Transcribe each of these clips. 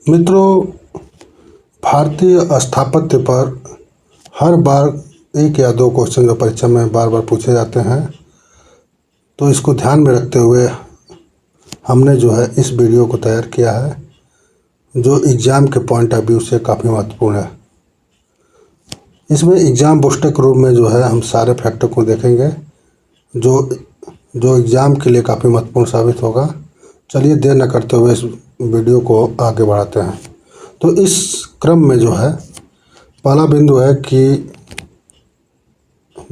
मित्रों, भारतीय स्थापत्य पर हर बार एक या दो क्वेश्चन जो परीक्षा में बार बार पूछे जाते हैं, तो इसको ध्यान में रखते हुए हमने जो है इस वीडियो को तैयार किया है, जो एग्ज़ाम के पॉइंट ऑफ व्यू से काफ़ी महत्वपूर्ण है। इसमें एग्ज़ाम बूस्टर के रूप में जो है हम सारे फैक्टर को देखेंगे जो एग्ज़ाम के लिए काफ़ी महत्वपूर्ण साबित होगा। चलिए देर न करते हुए इस वीडियो को आगे बढ़ाते हैं। तो इस क्रम में जो है पहला बिंदु है कि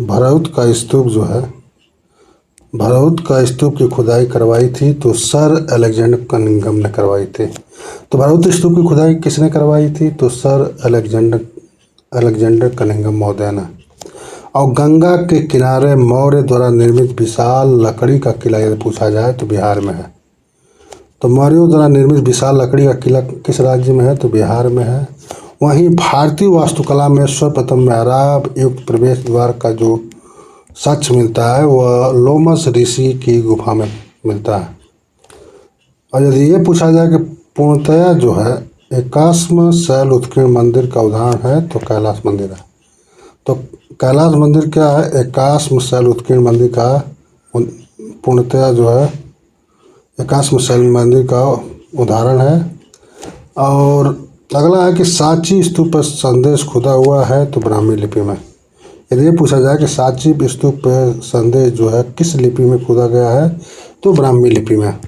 भरहुत का स्तूप की खुदाई करवाई थी, तो सर अलेक्जेंडर कनिंघम ने करवाई थी। तो भरहुत स्तूप की खुदाई किसने करवाई थी? तो सर अलेक्जेंडर कनिंघम महोदय ने। और गंगा के किनारे मौर्य द्वारा निर्मित विशाल लकड़ी का किला यदि पूछा जाए तो बिहार में है। तो मौर्यों द्वारा निर्मित विशाल लकड़ी का किला किस राज्य में है? तो बिहार में है। वहीं भारतीय वास्तुकला में सर्वप्रथम मेहराब युक्त प्रवेश द्वार का जो साक्ष्य मिलता है वह लोमस ऋषि की गुफा में मिलता है। और यदि ये पूछा जाए कि पूर्णतया जो है एकाश्म शैल उत्कीर्ण मंदिर का उदाहरण है, तो कैलाश मंदिर है। तो कैलाश मंदिर क्या है? एकाश्म शैल उत्कीर्ण मंदिर का पूर्णतया जो है एकाश्म शैल मंदिर का उदाहरण है। और अगला है कि सांची स्तूप पर संदेश खुदा हुआ है, तो ब्राह्मी लिपि में। यदि ये पूछा जाए कि सांची स्तूप पर संदेश जो है किस लिपि में खुदा गया है, तो ब्राह्मी लिपि में।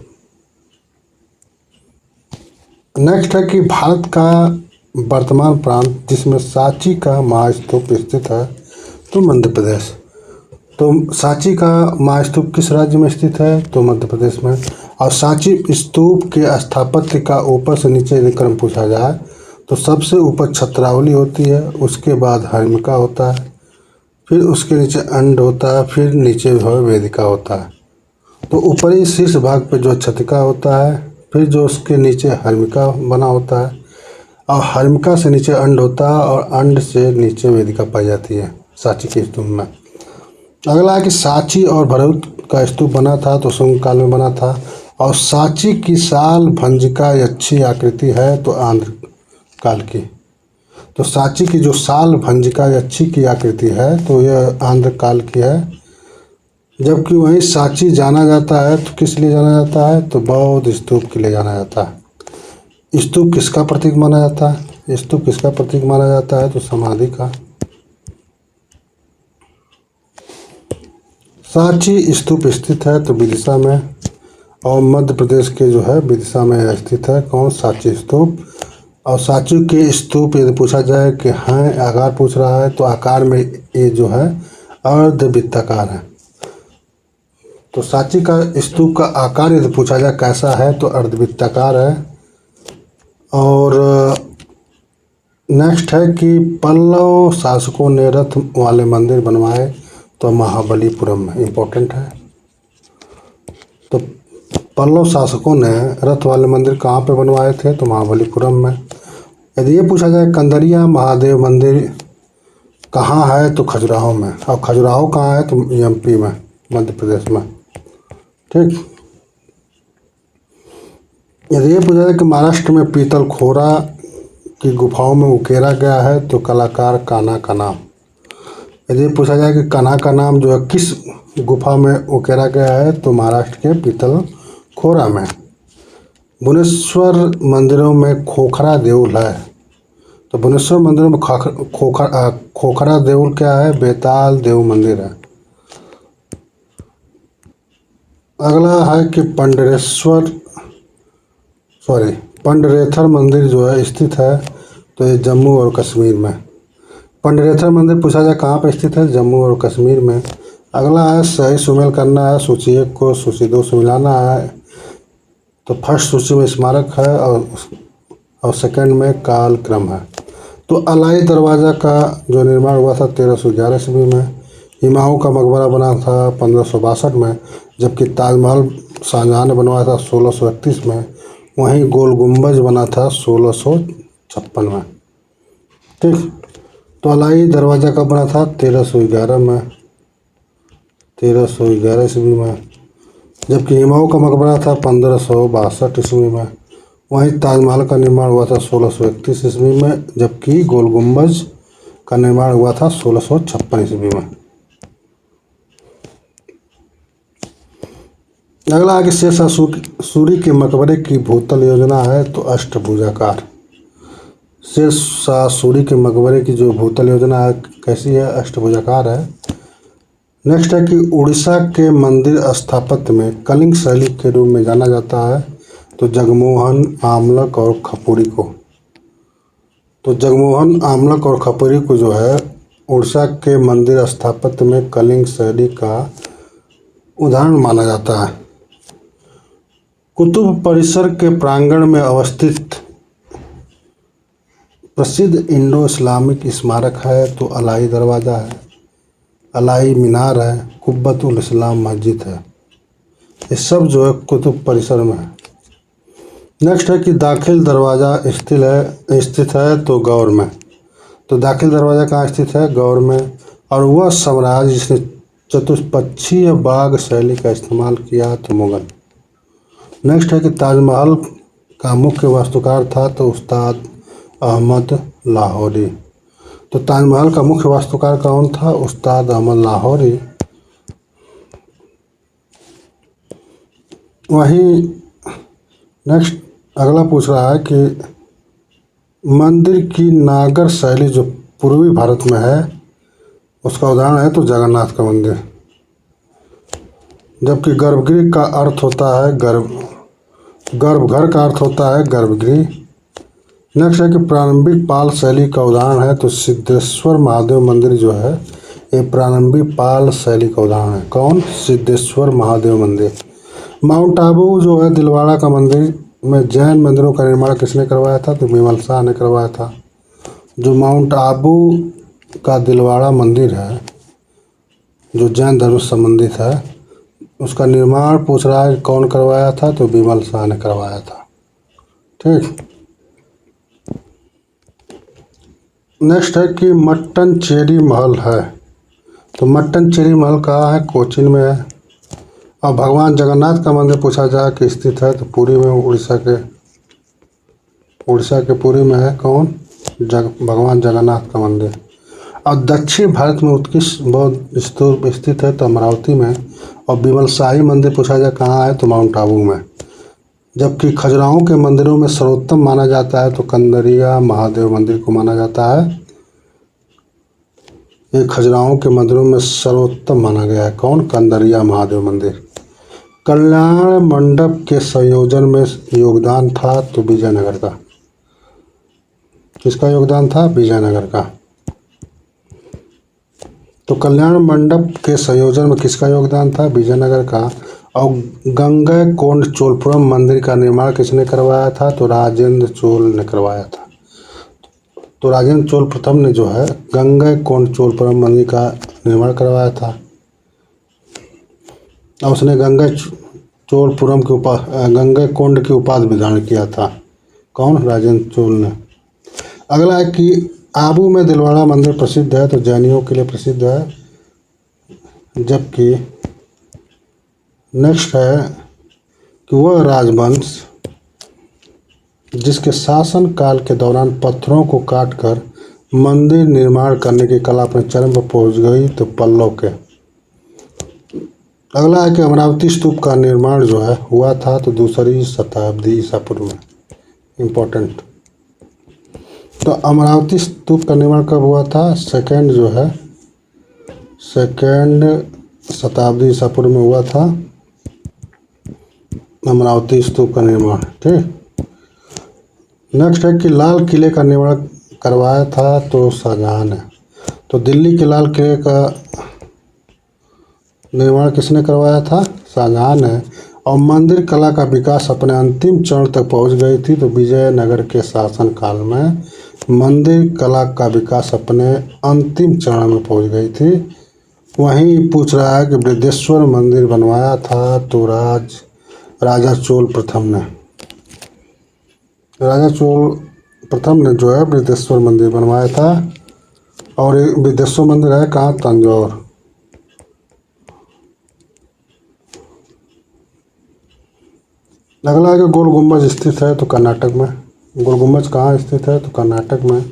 नेक्स्ट है कि भारत का वर्तमान प्रांत जिसमें सांची का महास्तूप स्थित है, तो मध्य प्रदेश। तो सांची का महास्तूप किस राज्य में स्थित है? तो मध्य प्रदेश में। और सांची स्तूप के स्थापत्य का ऊपर से नीचे यदि क्रम पूछा जाए तो सबसे ऊपर छत्रावली होती है, उसके बाद हर्मिका होता है, फिर उसके नीचे अंड होता है, फिर नीचे वेदिका होता है। तो ऊपरी शीर्ष भाग पे जो छतिका होता है, फिर जो उसके नीचे हर्मिका बना होता है, और हर्मिका से नीचे अंड होता है, और अंड से नीचे वेदिका पाई जाती है सांची के स्तूप में। अगला है कि सांची और भरहुत का स्तूप बना था तो शुंग काल में बना था। और सांची की साल भंजिका अच्छी आकृति है, तो आंध्र काल की। तो सांची की जो साल भंजिका अच्छी की आकृति है, तो यह आंध्र काल की है। जबकि वहीं सांची जाना जाता है तो किस लिए जाना जाता है? तो बौद्ध स्तूप के लिए जाना जाता है। स्तूप किसका प्रतीक माना जाता है? स्तूप किसका प्रतीक माना जाता है? तो समाधि का। सांची स्तूप स्थित है तो विदिशा में, और मध्य प्रदेश के जो है विदिशा में स्थित है। कौन? सांची स्तूप। और सांची के स्तूप यदि पूछा जाए कि हैं आकार पूछ रहा है, तो आकार में ये जो है अर्धवृत्ताकार है। तो सांची का स्तूप का आकार यदि पूछा जाए कैसा है, तो अर्धवृत्ताकार है। और नेक्स्ट है कि पल्लव शासकों ने रथ वाले मंदिर बनवाए, तो महाबलीपुरम में। इम्पोर्टेंट है। तो पल्लव शासकों ने रथ वाले मंदिर कहाँ पे बनवाए थे? तो महाबलीपुरम में। यदि ये पूछा जाए कंदरिया महादेव मंदिर कहाँ है, तो खजुराहो में। और खजुराहो कहाँ है? तो एमपी में, मध्य प्रदेश में। ठीक। यदि ये पूछा जाए कि महाराष्ट्र में पीतल खोरा की गुफाओं में उकेरा गया है, तो कलाकार कान्हा का नाम। यदि पूछा जाए कि कान्हा का नाम जो है किस गुफा में उकेरा गया है, तो महाराष्ट्र के पीतल खोरा में। भुवनेश्वर मंदिरों में खोखरा देउल है। तो भुवनेश्वर मंदिरों में खोखरा देउल क्या है? बेताल देव मंदिर है। अगला है कि पंडरेथर मंदिर जो है स्थित है, तो ये जम्मू और कश्मीर में। पंडरेथर मंदिर पूछा जाए कहाँ पर स्थित है? जम्मू और कश्मीर में। अगला है सही सुमेल करना है, सूची 1 को सूची 2 से मिलाना है। तो फर्स्ट सूची में स्मारक है और सेकंड में काल क्रम है। तो अलाई दरवाज़ा का जो निर्माण हुआ था 1311 ईस्वी में। हुमायूं का मकबरा बना था 1562 में, जबकि ताजमहल शाहजहां ने बनवाया था 1631 में। वहीं गोल गुम्बज बना था 1656 में। ठीक। तो अलाई दरवाज़ा कब बना था? 1311 में, 1311 ईस्वी में। जबकि हुमायूं का मकबरा था 1562 ईस्वी में। वहीं ताजमहल का निर्माण हुआ था 1631 ईस्वी में, जबकि गोल गुम्बज का निर्माण हुआ था 1656 ईस्वी में। अगला है कि शेरशाह सूरी के मकबरे की भूतल योजना है तो अष्टभुजाकार। शेरशाह सूरी के मकबरे की जो भूतल योजना है कैसी है, अष्टभुजाकार है। नेक्स्ट है कि उड़ीसा के मंदिर स्थापत्य में कलिंग शैली के रूप में जाना जाता है तो जगमोहन, आमलक और खपुरी को। तो जगमोहन, आमलक और खपुरी को जो है उड़ीसा के मंदिर स्थापत्य में कलिंग शैली का उदाहरण माना जाता है। कुतुब परिसर के प्रांगण में अवस्थित प्रसिद्ध इंडो इस्लामिक स्मारक है तो अलाई दरवाज़ा है, अलाई मीनार है, कुब्बत उल इस्लाम मस्जिद है। ये सब जो है कुतुब परिसर में है। नेक्स्ट है कि दाखिल दरवाज़ा स्थित है तो गौर में। तो दाखिल दरवाज़ा कहाँ स्थित है, गौर में। और वह साम्राज्य जिसने चतुष्पक्षीय बाग शैली का इस्तेमाल किया तो मुगल। नेक्स्ट है कि ताजमहल का मुख्य वास्तुकार था तो उस्ताद अहमद लाहौरी। तो ताजमहल का मुख्य वास्तुकार कौन था, उस्ताद अहमद लाहौरी। वहीं नेक्स्ट अगला पूछ रहा है कि मंदिर की नागर शैली जो पूर्वी भारत में है उसका उदाहरण है तो जगन्नाथ का मंदिर। जबकि गर्भगृह का अर्थ होता है गर्भघर का अर्थ होता है गर्भगृह। नेक्स्ट है कि प्रारंभिक पाल शैली का उदाहरण है तो सिद्धेश्वर महादेव मंदिर जो है ये प्रारंभिक पाल शैली का उदाहरण है। कौन, सिद्धेश्वर महादेव मंदिर। माउंट आबू जो है दिलवाड़ा का मंदिर में जैन मंदिरों का निर्माण किसने करवाया था तो बिमल शाह ने करवाया था। जो माउंट आबू का दिलवाड़ा मंदिर है जो जैन धर्म से संबंधित है उसका निर्माण पूछ रहा है कौन करवाया था तो बिमल शाह ने करवाया था। ठीक। नेक्स्ट है कि मट्टनचेरी महल है तो मट्टनचेरी महल कहाँ है, कोचीन में है। और भगवान जगन्नाथ का मंदिर पूछा जाए कि स्थित है तो पुरी में, उड़ीसा के पुरी में है। कौन, भगवान जगन्नाथ का मंदिर। और दक्षिण भारत में उत्कृष्ट बौद्ध स्तूप स्थित है तो अमरावती में। और बिमल शाही मंदिर पूछा जाए कहाँ है तो माउंट आबू में। जबकि खजुराहो के मंदिरों में सर्वोत्तम माना जाता है तो कंदरिया महादेव मंदिर को माना जाता है। ये खजुराहो के मंदिरों में सर्वोत्तम माना गया है। कौन, कंदरिया महादेव मंदिर। कल्याण मंडप के संयोजन में योगदान था तो विजयनगर का। किसका योगदान था, विजयनगर का। तो कल्याण मंडप के संयोजन में किसका योगदान था, विजयनगर का। और गंगैकोंड चोलपुरम मंदिर का निर्माण किसने करवाया था तो राजेंद्र चोल ने करवाया था। तो राजेंद्र चोल प्रथम ने जो है गंगैकोंड चोलपुरम मंदिर का निर्माण करवाया था और उसने गंगैकोंड की उपाधि भी धारण किया था। कौन, राजेंद्र चोल ने। अगला है कि आबू में दिलवाड़ा मंदिर प्रसिद्ध है तो जैनियों के लिए प्रसिद्ध है। जबकि नेक्स्ट है कि वह राजवंश जिसके शासन काल के दौरान पत्थरों को काटकर मंदिर निर्माण करने की कला अपने चरम पर पहुंच गई तो पल्लव के। अगला है कि अमरावती स्तूप का निर्माण जो है हुआ था तो 2री शताब्दी ईसा पूर्व में। इम्पोर्टेंट। तो अमरावती स्तूप का निर्माण कब हुआ था, सेकेंड शताब्दी ईसा पूर्व में हुआ था अमरावती स्तूप का निर्माण। ठीक। नेक्स्ट है कि लाल किले का निर्माण करवाया था तो शाहजहां ने। तो दिल्ली के लाल किले का निर्माण किसने करवाया था, शाहजहां ने। और मंदिर कला का विकास अपने अंतिम चरण तक पहुंच गई थी तो विजयनगर के शासन काल में मंदिर कला का विकास अपने अंतिम चरण में पहुंच गई थी। वहीं पूछ रहा है कि बृहदेश्वर मंदिर बनवाया था तो राजा चोल प्रथम ने। राजा चोल प्रथम ने जो है बृहदेश्वर मंदिर बनवाया था। और ये बृहदेश्वर मंदिर है कहाँ, तंजौर। अगला है कि गोल गुम्बज स्थित है तो कर्नाटक में। गोल गुम्बज कहाँ स्थित है तो कर्नाटक में।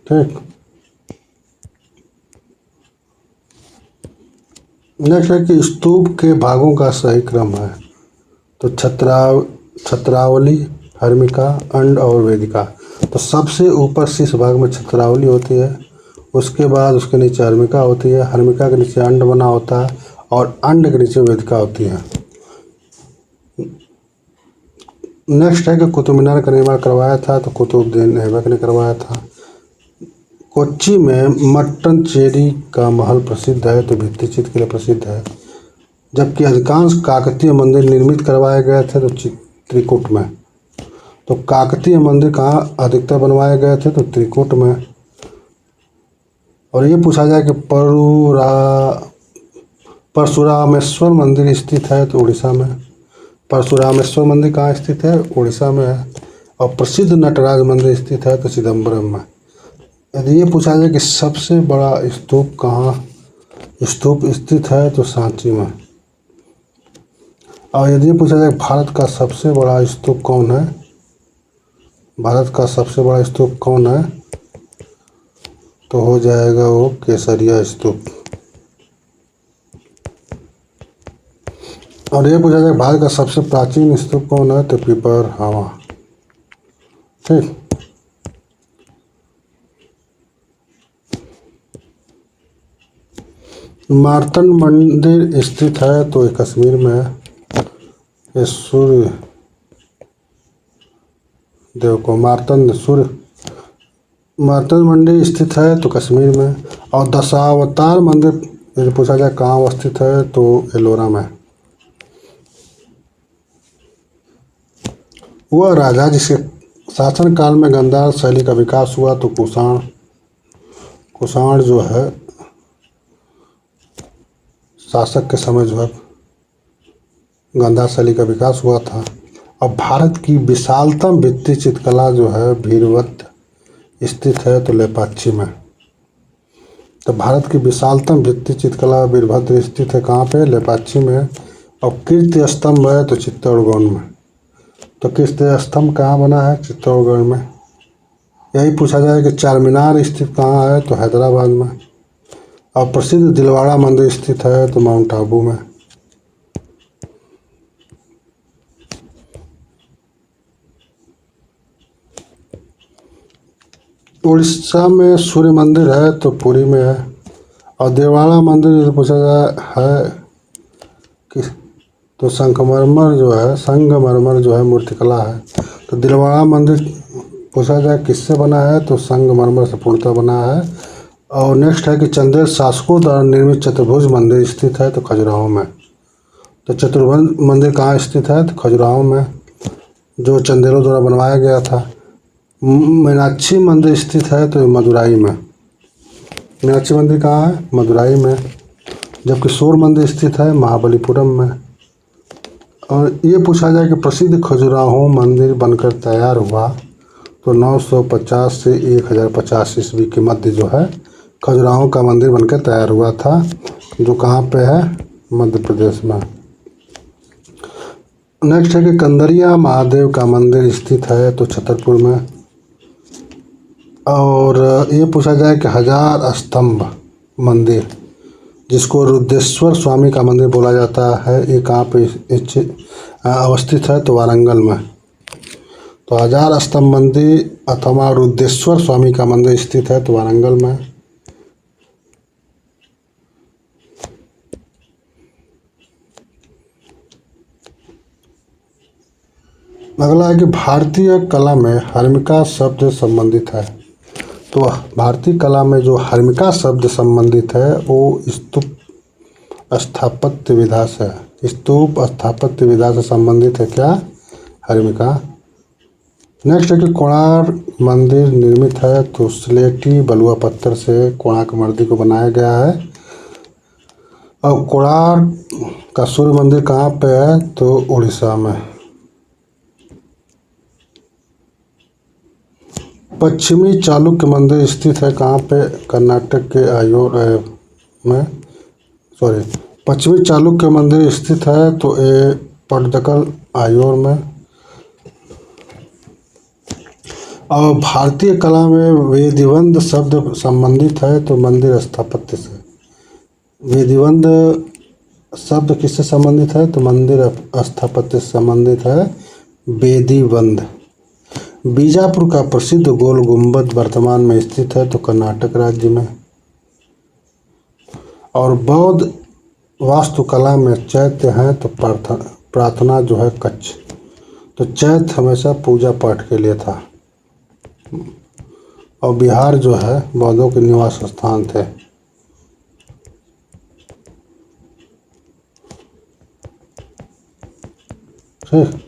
ठीक। नेक्स्ट है कि स्तूप के भागों का सही क्रम है तो छत्रावली, हर्मिका, अंड और वेदिका। तो सबसे ऊपर शीर्ष भाग में छत्रावली होती है, उसके बाद उसके नीचे हर्मिका होती है, हर्मिका के नीचे अंड बना होता है और अंड के नीचे वेदिका होती है। नेक्स्ट है कि कुतुब मीनार का निर्माण करवाया था तो कुतुबुद्दीन ऐबक ने करवाया था। कोच्चि में मट्टनचेरी का महल प्रसिद्ध है तो भित्तिचित्र के लिए प्रसिद्ध है, जबकि अधिकांश काकतीय मंदिर निर्मित करवाए गए थे तो त्रिकुट में। तो काकतीय मंदिर कहाँ अधिकतर बनवाए गए थे तो त्रिकुट में। और ये पूछा जाए कि परशुरामेश्वर मंदिर स्थित है तो उड़ीसा में। परशुरामेश्वर मंदिर कहाँ स्थित है, उड़ीसा में है। और प्रसिद्ध नटराज मंदिर स्थित है तो चिदम्बरम में। यदि ये पूछा जाए कि सबसे बड़ा स्तूप कहाँ स्तूप स्थित है तो सांची में। और यदि ये पूछा जाए भारत का सबसे बड़ा स्तूप कौन है, भारत का सबसे बड़ा स्तूप कौन है तो हो जाएगा वो केसरिया स्तूप। और ये पूछा जाए भारत का सबसे प्राचीन स्तूप कौन है तो पिपरहावा। ठीक। मार्तंड मंदिर स्थित है तो ये कश्मीर में है। ये सूर्य देव को मार्तंड मंदिर स्थित है तो कश्मीर में। और दशावतार मंदिर यदि पूछा जाए कहाँ अवस्थित है तो एलोरा में। वह राजा जिसके शासनकाल में गांधार शैली का विकास हुआ तो कुषाण जो है शासक के समय जो है गांधार शैली का विकास हुआ था। और भारत की विशालतम भित्ति चित्रकला जो है भीरभद्र स्थित है तो लेपाक्षी में। तो भारत की विशालतम भित्ति चित्रकला वीरभद्र स्थित है कहाँ पे, लेपाक्षी में। और कीर्ति स्तंभ है तो चित्तौड़गढ़ में। तो कीर्ति स्तंभ कहाँ बना है, चित्तौड़गढ़ में। यही पूछा जाए कि चार मीनार स्थित कहाँ है तो हैदराबाद में। और प्रसिद्ध दिलवाड़ा मंदिर स्थित है तो माउंट आबू में। उड़ीसा में सूर्य मंदिर है तो पुरी में है। और दिलवाड़ा मंदिर यदि पूछा जाए है कि तो संगमरमर जो है मूर्तिकला है। तो दिलवाड़ा मंदिर पूछा जाए किससे बना है तो संगमरमर से पूर्णतः बना है। और नेक्स्ट है कि चंदेल शासकों द्वारा निर्मित चतुर्भुज मंदिर स्थित है तो खजुराहो में। तो चतुर्भुज मंदिर कहाँ स्थित है तो खजुराहो में, जो चंदेलों द्वारा बनवाया गया था। मीनाक्षी मंदिर स्थित है तो मदुराई में। मीनाक्षी मंदिर कहाँ है, मदुराई में। जबकि सूर्य मंदिर स्थित है महाबलीपुरम में। और ये पूछा जाए कि प्रसिद्ध खजुराहो मंदिर बनकर तैयार हुआ तो 950 से 1050 ईस्वी के मध्य जो है खजुराहो का मंदिर बनकर तैयार हुआ था, जो कहाँ पे है, मध्य प्रदेश में। नेक्स्ट है कि कंदरिया महादेव का मंदिर स्थित है तो छतरपुर में। और ये पूछा जाए कि 1000 स्तंभ मंदिर जिसको रुद्रेश्वर स्वामी का मंदिर बोला जाता है, ये कहाँ पे अवस्थित है तो वारंगल में। तो 1000 स्तंभ मंदिर अथवा रुद्रेश्वर स्वामी का मंदिर स्थित है तो वारंगल में। अगला है कि भारतीय कला में हर्मिका शब्द संबंधित है। तो भारतीय कला में जो हर्मिका शब्द संबंधित है वो स्तूप स्थापत्य विधा से संबंधित है क्या, हर्मिका। नेक्स्ट है कि कोणार्क मंदिर निर्मित है तो स्लेटी बलुआ पत्थर से कोणार्क मंदिर को बनाया गया है। और कोणार्क का सूर्य मंदिर कहाँ पे है तो उड़ीसा में। पश्चिमी चालुक्य मंदिर स्थित है कहाँ पे, कर्नाटक के पश्चिमी चालुक्य मंदिर स्थित है तो ये पट्टदकल आयोर में। और भारतीय कला में वेदिवंद शब्द संबंधित है तो मंदिर स्थापत्य से। वेदिवंद शब्द किससे संबंधित है तो मंदिर स्थापत्य से संबंधित है, वेदिवंद। बीजापुर का प्रसिद्ध गोल गुंबद वर्तमान में स्थित है तो कर्नाटक राज्य में। और बौद्ध वास्तुकला में चैत्य है तो प्रार्थना जो है कक्ष। तो चैत्य हमेशा पूजा पाठ के लिए था। और बिहार जो है बौद्धों के निवास स्थान थे। ठीक।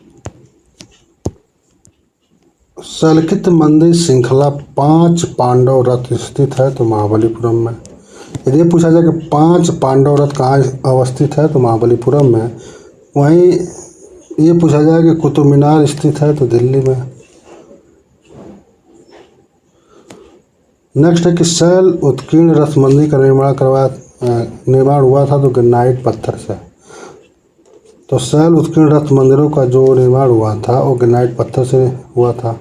शैलखित मंदिर श्रृंखला 5 पांडव रथ स्थित है तो महाबलीपुरम में। यदि पूछा जाए कि 5 पांडव रथ कहाँ अवस्थित है तो महाबलीपुरम में। वहीं ये पूछा जाए कि कुतुब मीनार स्थित है तो दिल्ली में। नेक्स्ट है कि शैल उत्कीर्ण रथ मंदिर का निर्माण हुआ था तो ग्रेनाइट पत्थर से। तो शैल उत्कीर्ण रथ मंदिरों का जो निर्माण हुआ था वो ग्रेनाइट पत्थर से हुआ था।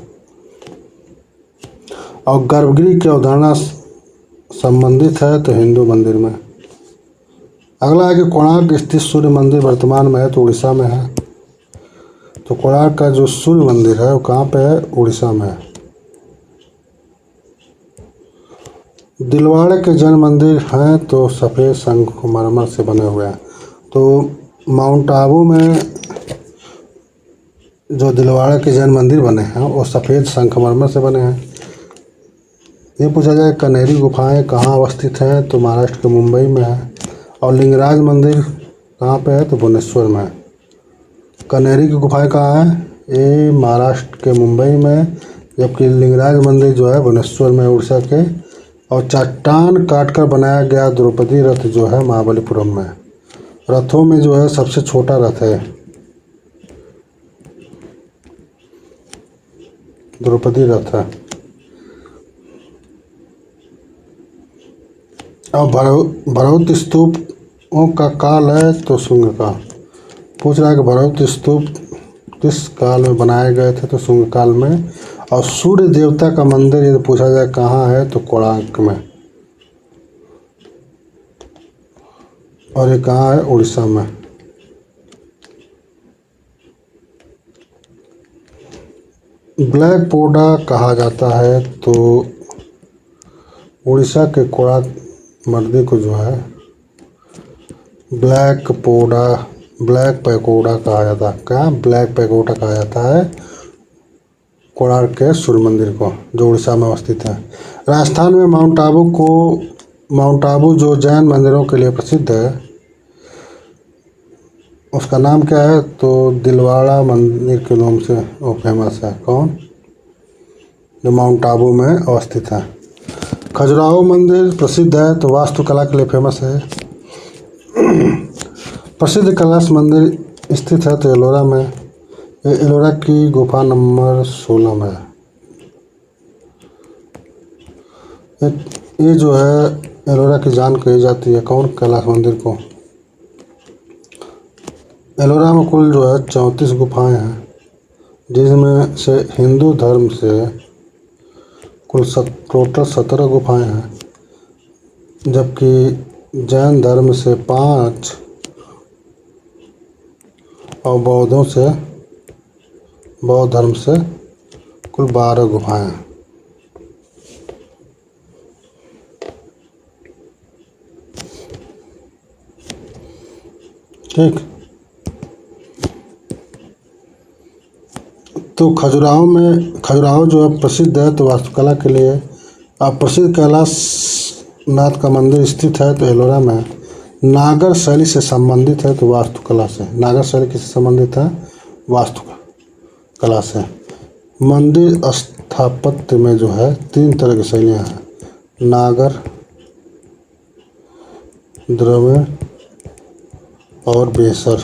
और गर्भगृह की अवधारणा संबंधित है तो हिंदू मंदिर में। अगला है कि कोणार्क स्थित सूर्य मंदिर वर्तमान में है तो उड़ीसा में है। तो कोणार्क का जो सूर्य मंदिर है वो कहाँ पे है, उड़ीसा में है। दिलवाड़े के जैन मंदिर हैं तो सफ़ेद संगमरमर से बने हुए हैं। तो माउंट आबू में जो दिलवाड़े के जैन मंदिर बने हैं वो सफ़ेद संगमरमर से बने हैं। ये पूछा जाए कनेरी गुफाएं कहाँ अवस्थित हैं तो महाराष्ट्र के मुंबई में है। और लिंगराज मंदिर कहाँ पे है तो भुवनेश्वर में है। कनेरी की गुफाएं कहाँ है, ये महाराष्ट्र के मुंबई में, जबकि लिंगराज मंदिर जो है भुवनेश्वर में उड़ीसा के। और चट्टान काटकर बनाया गया द्रौपदी रथ जो है महाबलीपुरम में। रथों में जो है सबसे छोटा रथ है द्रौपदी रथ है। और भरौत स्तूपों का काल है तो शुंग का। पूछ रहा है कि भरौत स्तूप किस काल में बनाए गए थे तो शुंग काल में। और सूर्य देवता का मंदिर यदि पूछा जाए कहाँ है तो कोणार्क में। और ये कहाँ है, उड़ीसा में। ब्लैक पोडा कहा जाता है तो उड़ीसा के कोणार्क मंदिर को जो है ब्लैक पैगोडा कहा जाता है। क्या, ब्लैक पैगोडा कहा जाता है कोणार्क के सूर्य मंदिर को जो उड़ीसा में अवस्थित है। राजस्थान में माउंट आबू जो जैन मंदिरों के लिए प्रसिद्ध है उसका नाम क्या है तो दिलवाड़ा मंदिर के नाम से वो फेमस है। कौन, जो माउंट आबू में अवस्थित है। खजुराहो मंदिर प्रसिद्ध है तो वास्तुकला के लिए फेमस है। प्रसिद्ध कैलाश मंदिर स्थित है तो एलोरा में। ये एलोरा की गुफा नंबर 16 में है। ये जो है एलोरा की जान कही जाती है। कौन, कैलाश मंदिर को। एलोरा में कुल जो है 34 गुफाएं हैं, जिसमें से हिंदू धर्म से कुल टोटल 17 गुफाएं हैं, जबकि जैन धर्म से 5 और बौद्ध धर्म से कुल 12 गुफाएं हैं। ठीक। तो खजुराहो जो है प्रसिद्ध है तो वास्तुकला के लिए। अब प्रसिद्ध कैलाश नाथ का मंदिर स्थित है तो एलोरा में। नागर शैली से संबंधित है तो वास्तुकला से। नागर शैली किससे संबंधित है, वास्तुकला से। मंदिर स्थापत्य में जो है 3 तरह की शैलियाँ हैं, नागर, द्रविड़ और बेसर।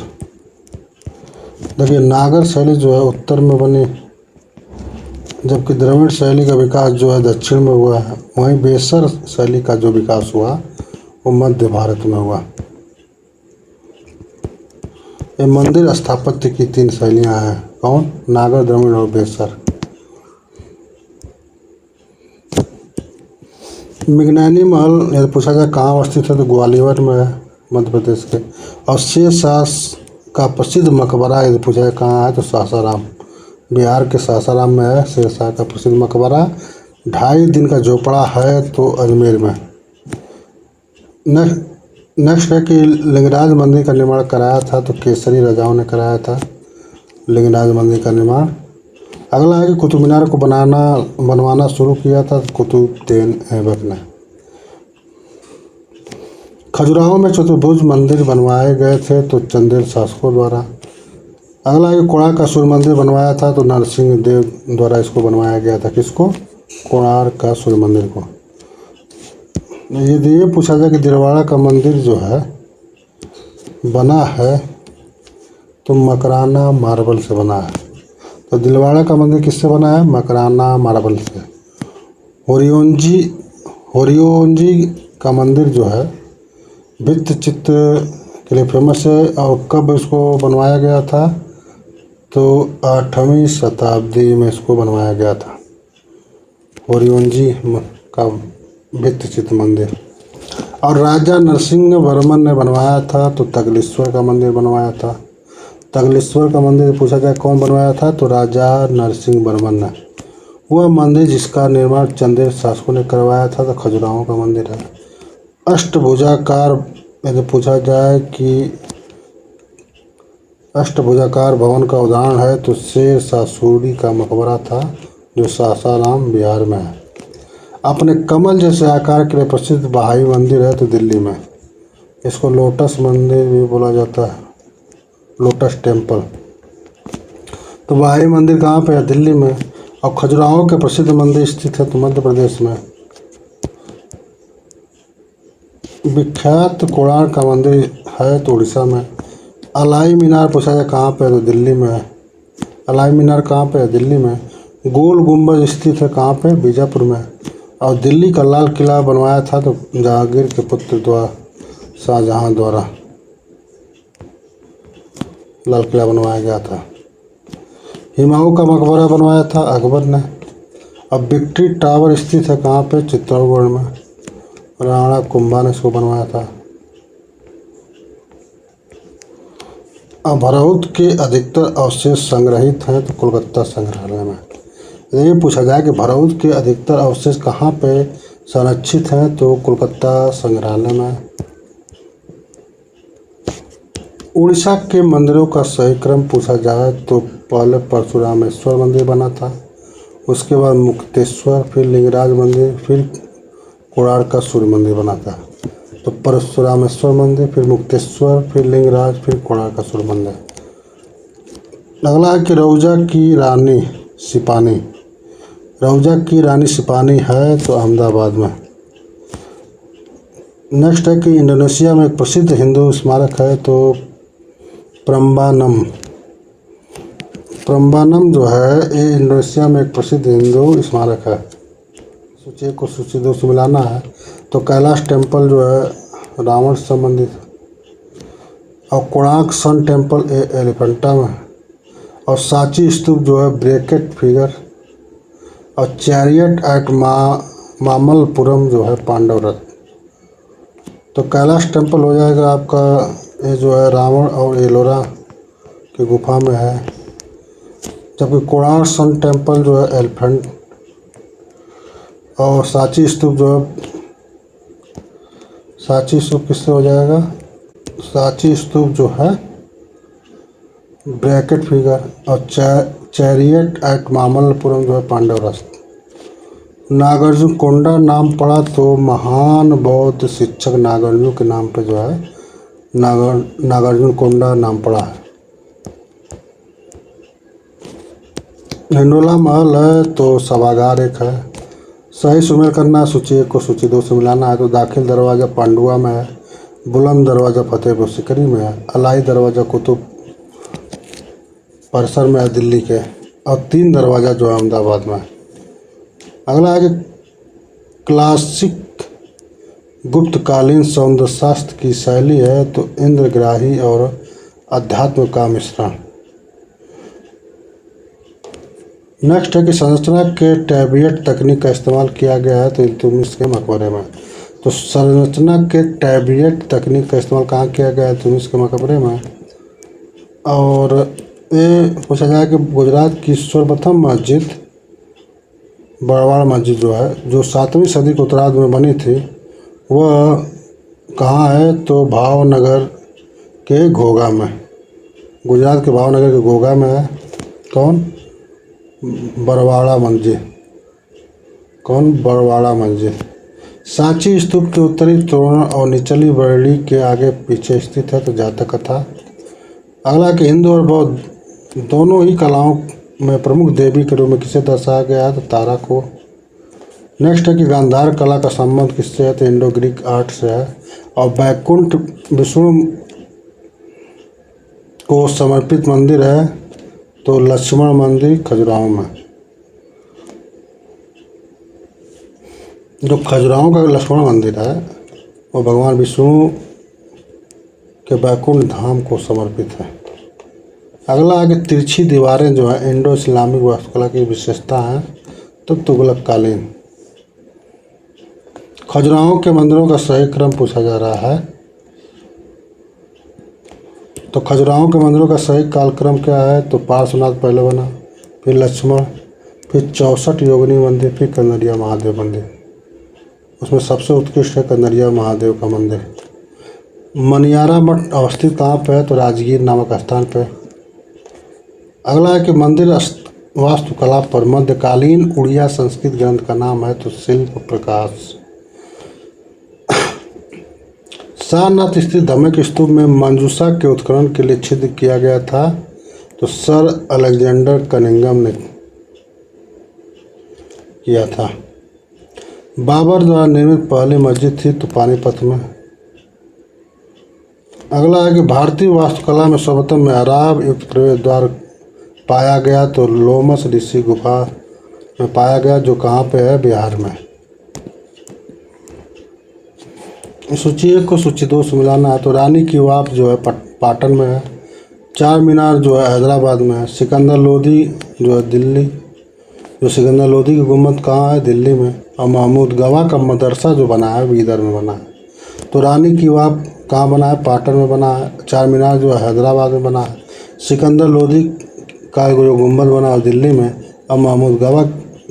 देखिए, नागर शैली जो है उत्तर में बनी, जबकि द्रविड़ शैली का विकास जो है दक्षिण में हुआ है। वहीं बेसर शैली का जो विकास हुआ वो मध्य भारत में हुआ। ये मंदिर स्थापत्य की 3 शैलियाँ हैं। कौन? नागर, द्रविड़ और बेसर। मृगनयनी महल यदि पूछा जाए कहाँ अवस्थित है तो ग्वालियर में है, मध्य प्रदेश के। और शेरशाह का प्रसिद्ध मकबरा यदि पूछा जाए कहाँ है तो सासाराम, बिहार के सासाराम में है शेरशाह का प्रसिद्ध मकबरा। 2.5 दिन का झोपड़ा है तो अजमेर में। नेक्स्ट है कि लिंगराज मंदिर का निर्माण कराया था तो केसरी राजाओं ने कराया था लिंगराज मंदिर का निर्माण। अगला है कि कुतुब मीनार को बनवाना शुरू किया था कुतुबुद्दीन ऐबक ने। खजुराहो में चतुर्भुज मंदिर बनवाए गए थे तो चंदेल शासकों द्वारा। अगला है कि कोणार्क का सूर्य मंदिर बनवाया था तो नरसिंह देव द्वारा इसको बनवाया गया था। किसको? कोणार्क का सूर्य मंदिर को। यदि ये पूछा जाए कि दिलवाड़ा का मंदिर जो है बना है तो मकराना मार्बल से बना है। तो दिलवाड़ा का मंदिर किससे बना है? मकराना मार्बल से। होरियोंजी का मंदिर जो है भित्त चित्र के लिए फेमस है। और कब इसको बनवाया गया था? तो 8वीं शताब्दी में इसको बनवाया गया था होरियोंजी का भित्त चित्र मंदिर। और राजा नरसिंह वर्मन ने बनवाया था तो तगलेश्वर का मंदिर बनवाया था। तगलेश्वर का मंदिर पूछा जाए कौन बनवाया था तो राजा नरसिंह वर्मन ने। वह मंदिर जिसका निर्माण चंदेल शासकों ने करवाया था तो खजुराहो का मंदिर है। अष्टभुजाकार यदि पूछा जाए कि अष्टभुजाकार भवन का उदाहरण है तो शेरशाह सूरी का मकबरा था जो सासाराम बिहार में है। अपने कमल जैसे आकार के लिए प्रसिद्ध बहाई मंदिर है तो दिल्ली में। इसको लोटस मंदिर भी बोला जाता है, लोटस टेम्पल। तो बहाई मंदिर कहाँ पे है? दिल्ली में। और खजुराहो के प्रसिद्ध मंदिर स्थित है तो मध्य प्रदेश में। विख्यात कोणार्क का मंदिर है तो उड़ीसा में। अलाई मीनार पूछा जाए कहाँ पे है तो दिल्ली में है। अलाई मीनार कहाँ पे है? दिल्ली में। गोल गुम्बद स्थित है कहाँ पे? बीजापुर में। और दिल्ली का लाल किला बनवाया था तो जहांगीर के पुत्र द्वारा, शाहजहां द्वारा लाल किला बनवाया गया था। हुमायूं का मकबरा बनवाया था अकबर ने। अब विक्ट्री टावर स्थित है कहाँ पे? चित्तौड़गढ़ में। राणा कुंभा ने इसको बनवाया था। अब भरहुत के अधिकतर अवशेष संग्रहित हैं तो कोलकाता संग्रहालय में। ये पूछा जाए कि भरहुत के अधिकतर अवशेष कहाँ पे संरक्षित हैं तो कोलकाता संग्रहालय में। उड़ीसा के मंदिरों का सही क्रम पूछा जाए तो पहले परशुरामेश्वर मंदिर बना था, उसके बाद मुक्तेश्वर, फिर लिंगराज मंदिर, फिर कोणार्क का सूर्य मंदिर बना था। तो परशुरामेश्वर मंदिर, फिर मुक्तेश्वर, फिर लिंगराज, फिर कोणार्क का सूर्य मंदिर। अगला है कि रौजा की रानी सिपानी। रौजा की रानी सिपानी है तो अहमदाबाद में। नेक्स्ट है कि इंडोनेशिया में एक प्रसिद्ध हिंदू स्मारक है तो प्रम्बानम। प्रम्बानम जो है ये इंडोनेशिया में एक प्रसिद्ध हिंदू स्मारक है। सूची को सूची 2 से मिलाना है तो कैलाश टेम्पल जो है रावण से संबंधित है। और कोणार्क सन टेम्पल एलिफेंटा में। और सांची स्तूप जो है ब्रैकेट फिगर। और चैरियट एट मामल्लपुरम जो है पांडव रथ। तो कैलाश टेम्पल हो जाएगा आपका, ये जो है रावण और एलोरा की गुफा में है। जबकि कोणार्क सन टेम्पल जो है एलिफेंट। और सांची स्तूप जो है, सांची स्तूप किससे हो जाएगा? सांची स्तूप जो है ब्रैकेट फिगर। और चैरियट एट मामल्लपुरम जो है पांडव रथ। नागार्जुन कोंडा नाम पड़ा तो महान बौद्ध शिक्षक नागार्जुन के नाम पे जो है नागार्जुन कोंडा नाम पड़ा है। हिंडोला महल है तो सभागार एक है। सही सुमेल करना, सूची 1 को सूची 2 से मिलाना है तो दाखिल दरवाज़ा पांडुआ में है, बुलंद दरवाज़ा फतेहपुर सिकरी में है, अलाई दरवाज़ा कुतुब परिसर में है दिल्ली के, और 3 दरवाज़ा जो है अहमदाबाद में है। अगला है कि क्लासिक गुप्तकालीन सौंदर्य शास्त्र की शैली है तो इंद्रग्राही और अध्यात्म का मिश्रण। नेक्स्ट है कि संरचना के टैबियट तकनीक का इस्तेमाल किया गया है तो इल्तुतमिश के मकबरे में। तो संरचना के टैबियट तकनीक का इस्तेमाल कहाँ किया गया है? इल्तुतमिश के मकबरे में। और ये पूछा जाए कि गुजरात की सर्वप्रथम मस्जिद बड़वाड़ मस्जिद जो है, जो 7वीं सदी के उत्तरार्ध में बनी थी, वह कहाँ है? तो भावनगर के घोघा में। गुजरात के भावनगर के घोघा में है। कौन? बड़वाड़ा मस्जिद। कौन? बड़वाड़ा मस्जिद। सांची स्तूप के उत्तरी तोरण और निचली बरड़ी के आगे पीछे स्थित है। तो जातक कथा। अगला कि हिंदू और बौद्ध दोनों ही कलाओं में प्रमुख देवी के रूप में किसे दर्शाया गया है? तो तारा को। नेक्स्ट है कि गांधार कला का संबंध किससे है? तो इंडो ग्रीक आर्ट से है। और बैकुंठ विष्णु को समर्पित मंदिर है तो लक्ष्मण मंदिर खजुराहो में। जो खजुराहो का लक्ष्मण मंदिर है वो भगवान विष्णु के बैकुंठ धाम को समर्पित है। अगला आगे तिरछी दीवारें जो है इंडो इस्लामिक वास्तुकला की विशेषता है तो तुगलक कालीन। खजुराहो के मंदिरों का सही क्रम पूछा जा रहा है। तो खजुराहो के मंदिरों का सही कालक्रम क्या है? तो पार्श्वनाथ पहले बना, फिर लक्ष्मण, फिर 64 योगिनी मंदिर, फिर कन्हैया महादेव मंदिर। उसमें सबसे उत्कृष्ट है कन्हैया महादेव का मंदिर। मनियारा मठ अवस्थित कहाँ पे है? तो राजगीर नामक स्थान पे। अगला है कि मंदिर वास्तुकला पर मध्यकालीन उड़िया संस्कृत ग्रंथ का नाम है तो शिल्प प्रकाश। सारनाथ स्थित धम्मक स्तूप में मंजूषा के उत्खनन के लिए छिद्र किया गया था तो सर अलेक्जेंडर कनिंघम ने किया था। बाबर द्वारा निर्मित पहली मस्जिद थी तो पानीपत में। अगला है कि भारतीय वास्तुकला में सर्वप्रथम मेहराब युक्त प्रवेश द्वार पाया गया तो लोमस ऋषि गुफा में पाया गया, जो कहाँ पे है? बिहार में। सूची 1 को सूची 2 से मिलाना है। तो रानी की वाव जो है पाटन में है। चार मीनार जो है हैदराबाद में है। सिकंदर लोधी जो है दिल्ली, जो सिकंदर लोधी की गुम्बद कहाँ है? दिल्ली में। और महमूद गवा का मदरसा जो बना है बीदर में बना है। तो रानी की वाव कहाँ बना है? पाटन में बना है। चार मीनार जो है हैदराबाद में बना है। सिकंदर लोधी का जो गुम्बद बना है दिल्ली में। और महमूद गवा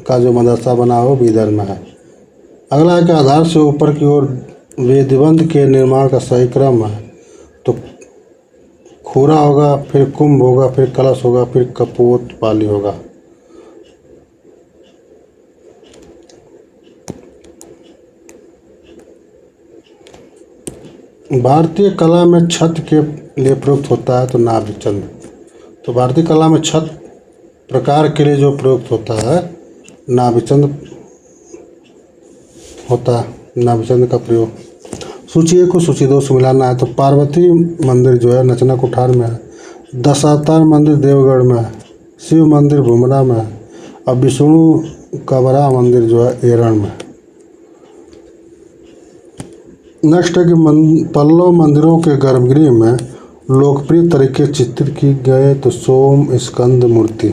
का जो मदरसा बना है वो बीदर में है। अगला है कि आधार से ऊपर की ओर वेदबंध के निर्माण का सही क्रम है तो खूरा होगा, फिर कुंभ होगा, फिर कलश होगा, फिर कपोत पाली होगा। भारतीय कला में छत के लिए प्रयुक्त होता है तो नाभिचंद। तो भारतीय कला में छत प्रकार के लिए जो प्रयुक्त होता है नाभिचंद होता है, नाभिचंद का प्रयोग। सूची 1 को सूची 2 से मिलाना है। तो पार्वती मंदिर जो है नचना कुठार में है। दशावतार मंदिर देवगढ़ में है। शिव मंदिर भुमरा में है। और विष्णु का बड़ा मंदिर जो है एरण में। नेक्स्ट है कि पल्लव मंदिरों के गर्भगृह में लोकप्रिय तरीके चित्रित की गए तो सोम स्कंद मूर्ति।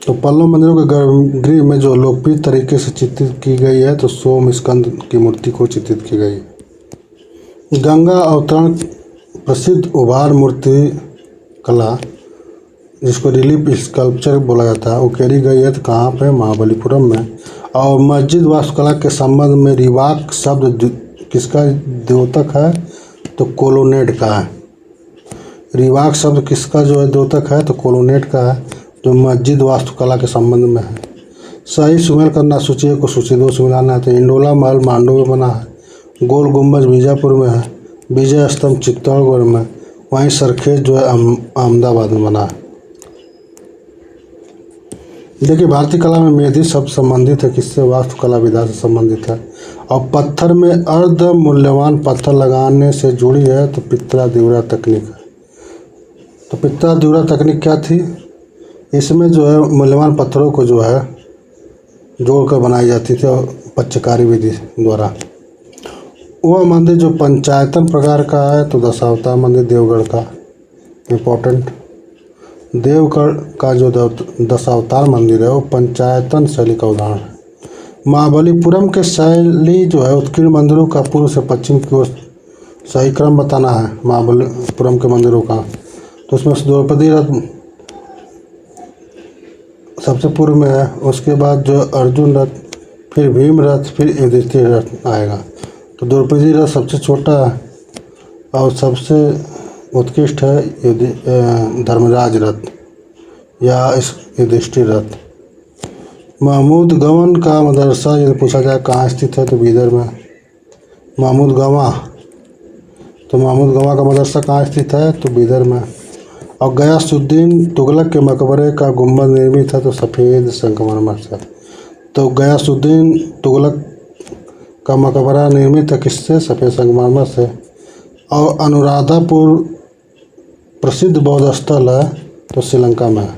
तो पल्लव मंदिरों के गर्भगृह में जो लोकप्रिय तरीके से चित्रित की गई है तो सोम स्कंद की मूर्ति को चित्रित की गई। गंगा अवतरण प्रसिद्ध उभार मूर्ति कला जिसको रिलीफ स्कल्पचर बोला जाता है वो करी गई है तो कहाँ पे? महाबलीपुरम में। और मस्जिद वास्तुकला के संबंध में रिवाक शब्द किसका द्योतक है? तो कोलोनेट का है। रिवाक शब्द किसका जो है द्योतक है? तो कोलोनेट का है, जो मस्जिद वास्तुकला के संबंध में है। सही सुमेल करना। सूची 1 को सूची 2 से मिलाना है। तो इंडोला महल मांडू में बना है। गोल गुम्बज बीजापुर में है। विजय स्तंभ चित्तौड़गढ़ में। वहीं सरखेज जो है अहमदाबाद में बना है। देखिए भारतीय कला में मेहंदी शब्द संबंधित है किससे? वास्तुकला विधा से संबंधित है। और पत्थर में अर्ध मूल्यवान पत्थर लगाने से जुड़ी है तो पित्रा दिवरा तकनीक है। तो पित्रा दिवरा तकनीक क्या थी? इसमें जो है मूल्यवान पत्थरों को जो है जोड़कर बनाई जाती थी और पच्चकारी विधि द्वारा। वह मंदिर जो पंचायतन प्रकार का है तो दशावतार मंदिर देवगढ़ का। इम्पोर्टेंट। देवगढ़ का जो दशावतार मंदिर है वो पंचायतन शैली का उदाहरण है। महाबलीपुरम के शैली जो है उत्कीर्ण मंदिरों का पूर्व से पश्चिम की ओर सही क्रम बताना है महाबलीपुरम के मंदिरों का। तो उसमें द्रौपदी रथ सबसे पूर्व में है, उसके बाद जो अर्जुन रथ, फिर भीम रथ, फिर युधिष्ठिर रथ आएगा। तो द्रौपदी रथ सबसे छोटा और सबसे उत्कृष्ट है धर्मराज रथ या युधिष्ठिर रथ। महमूद गंवा का मदरसा यदि पूछा जाए कहाँ स्थित है तो बीदर में। महमूद गंवा, तो महमूद गंवा का मदरसा कहाँ स्थित है तो बीदर में। और गयासुद्दीन तुगलक के मकबरे का गुंबद निर्मित है तो सफ़ेद संगमरमर से। तो गयासुद्दीन तुगलक का मकबरा निर्मित है किससे? सफ़ेद संगमरमर से। और अनुराधापुर प्रसिद्ध बौद्ध स्थल है तो श्रीलंका में है।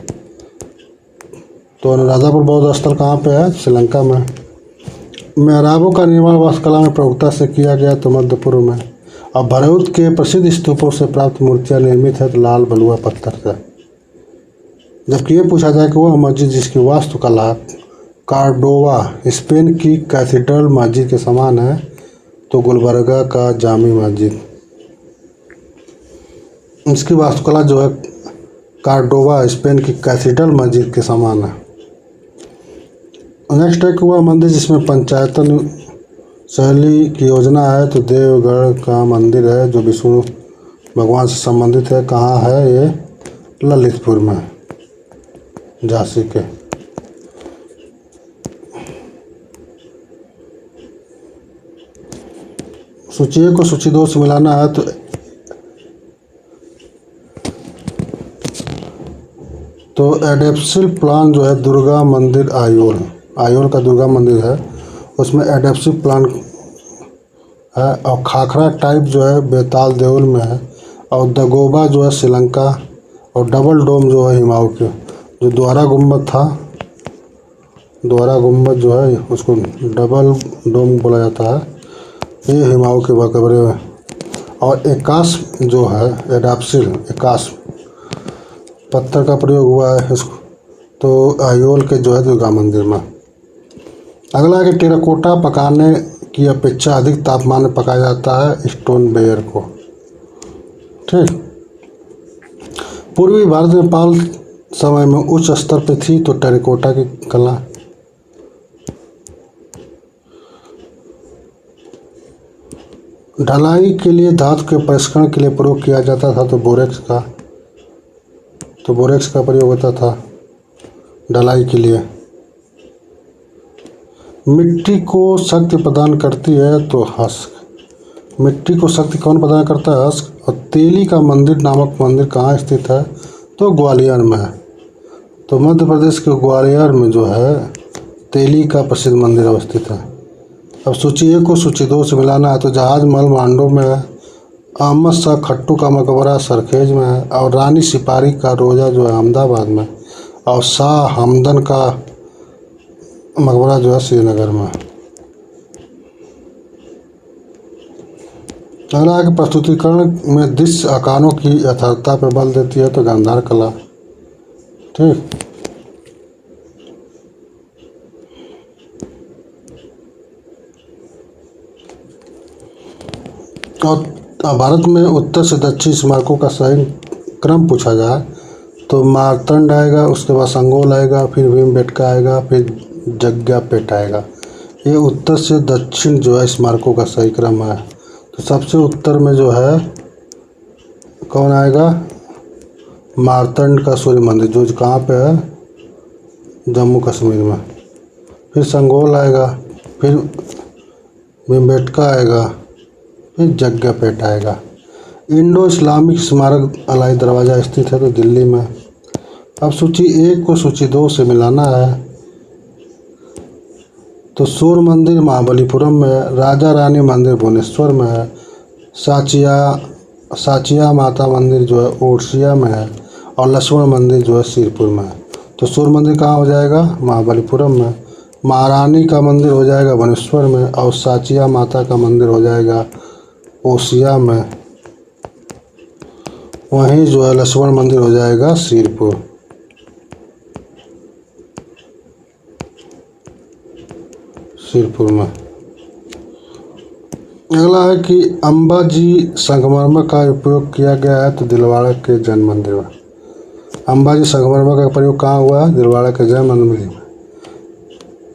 तो अनुराधापुर बौद्ध स्थल कहाँ पे है? श्रीलंका में। मेहराबों का निर्माण वास्तुकला में प्रमुखता से किया गया तो मध्य पूर्व में। और भरौत के प्रसिद्ध स्तूपों से प्राप्त मूर्तियाँ निर्मित है तो लाल बलुआ पत्थर से। जबकि ये पूछा जाए कि वह मस्जिद जिसकी वास्तुकला कार्डोवा स्पेन की कैथीड्रल मस्जिद के समान है तो गुलबर्गा का जामी मस्जिद। इसकी वास्तुकला जो है कार्डोवा स्पेन की कैथीड्रल मस्जिद के समान है। नेक्स्ट है कि वह मंदिर जिसमें पंचायतन शैली की योजना है तो देवगढ़ का मंदिर है जो विष्णु भगवान से संबंधित है। कहाँ है ये? ललितपुर में, झांसी के। सूची 1 को सूची 2 से मिलाना है तो एडेप्सिव प्लान जो है दुर्गा मंदिर आयोल का दुर्गा मंदिर है, उसमें एडेप्सिव प्लान है। और खाखरा टाइप जो है बेताल देउल में है। और दगोबा जो है श्रीलंका। और डबल डोम जो है हिमाऊ के। जो द्वारा गुम्बद था, द्वारा गुम्बद जो है उसको डबल डोम बोला जाता है, ये हिमाऊ के मकबरे में। और एकाश जो है एडाप्सिल एकाश पत्थर का प्रयोग हुआ है इसको तो आयोल के जो है दुर्गा मंदिर में। अगला है कि टेराकोटा पकाने की अपेक्षा अधिक तापमान में पकाया जाता है स्टोन वेयर को। ठीक। पूर्वी भारत में पाल समय में उच्च स्तर पर थी तो टेराकोटा की कला। ढलाई के लिए धातु के परिष्करण के लिए प्रयोग किया जाता था तो बोरेक्स का प्रयोग होता था ढलाई के लिए। मिट्टी को शक्ति प्रदान करती है तो हस्क। मिट्टी को शक्ति कौन प्रदान करता है? हस्क। और तेली का मंदिर नामक मंदिर कहाँ स्थित है तो ग्वालियर में है। तो मध्य प्रदेश के ग्वालियर में जो है तेली का प्रसिद्ध मंदिर अवस्थित है। अब सूची 1 को सूची 2 से मिलाना है तो जहाज महल मांडो में है। अहमद शाह खट्टू का मकबरा सरखेज में है। और रानी सिपारी का रोजा जो है अहमदाबाद में। और शाह हमदन का मकबरा जो है श्रीनगर में। अगला है कि प्रस्तुतिकरण में दृश्य आकारों की यथार्थता पर बल देती है तो गांधार कला। ठीक। और भारत में उत्तर से दक्षिण स्मारकों का सही क्रम पूछा जाए तो मार्तंड आएगा, उसके बाद संगोल आएगा, फिर भीमबेटका आएगा, फिर जग्गापेट आएगा। ये उत्तर से दक्षिण जो है स्मारकों का सही क्रम है। तो सबसे उत्तर में जो है कौन आएगा? मार्तंड का सूर्य मंदिर जो कहाँ पे है? जम्मू कश्मीर में। फिर संगोल आएगा, फिर भीमबेटका आएगा, फिर जग्गापेट आएगा। इंडो इस्लामिक स्मारक अलाई दरवाज़ा स्थित है तो दिल्ली में। अब सूची 1 को सूची 2 से मिलाना है तो सूर्य मंदिर महाबलीपुरम में है। राजा रानी मंदिर भुवनेश्वर में है। साचिया माता मंदिर जो है ओडिशा में है। और लक्ष्मण मंदिर जो है सिरपुर में है। तो सूर्य मंदिर कहाँ हो जाएगा? महाबलीपुरम में। महारानी का मंदिर हो जाएगा भुवनेश्वर में। और साचिया माता का मंदिर हो जाएगा ओसिया में। वहीं जो है लक्ष्मण मंदिर हो जाएगा सिरपुर। में अगला है कि अंबाजी संगमरमर का उपयोग किया गया है तो दिलवाड़ा के जैन मंदिर में। अंबाजी संगमरमर का प्रयोग कहाँ हुआ है? दिलवाड़ा के जैन मंदिर में।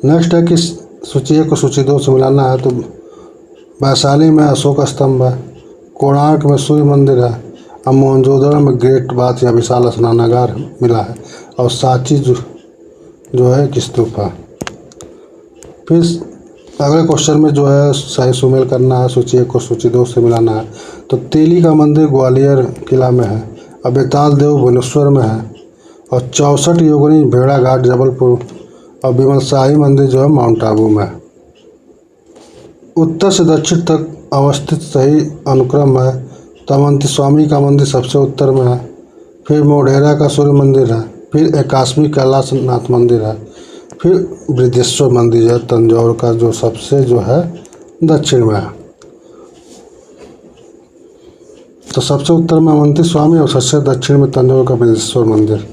नेक्स्ट है कि सूची 1 को सूची 2 से मिलाना है तो वैशाली में अशोक स्तंभ है, कोणार्क में सूर्य मंदिर है, और मोहनजोदड़ो में ग्रेट बाथ या विशाल स्नानागार मिला है, और सांची जो है एक स्तूप है। फिर अगले क्वेश्चन में जो है सही सुमेल करना है, सूची 1 को सूची 2 से मिलाना है। तो तेली का मंदिर ग्वालियर किला में है, और बेताल देव भुवनेश्वर में है, और 64 योगिनी भेड़ाघाट जबलपुर, और विमल शाही मंदिर जो है माउंट आबू में है। उत्तर से दक्षिण तक अवस्थित सही अनुक्रम है तो अवंती स्वामी का मंदिर सबसे उत्तर में है, फिर मोढेरा का सूर्य मंदिर है, फिर 81वीं कैलाशनाथ मंदिर है, फिर बृहदेश्वर मंदिर है तंजौर का जो सबसे जो है दक्षिण में है। तो सबसे उत्तर में अवंती स्वामी और सबसे दक्षिण में तंजौर का बृहदेश्वर मंदिर।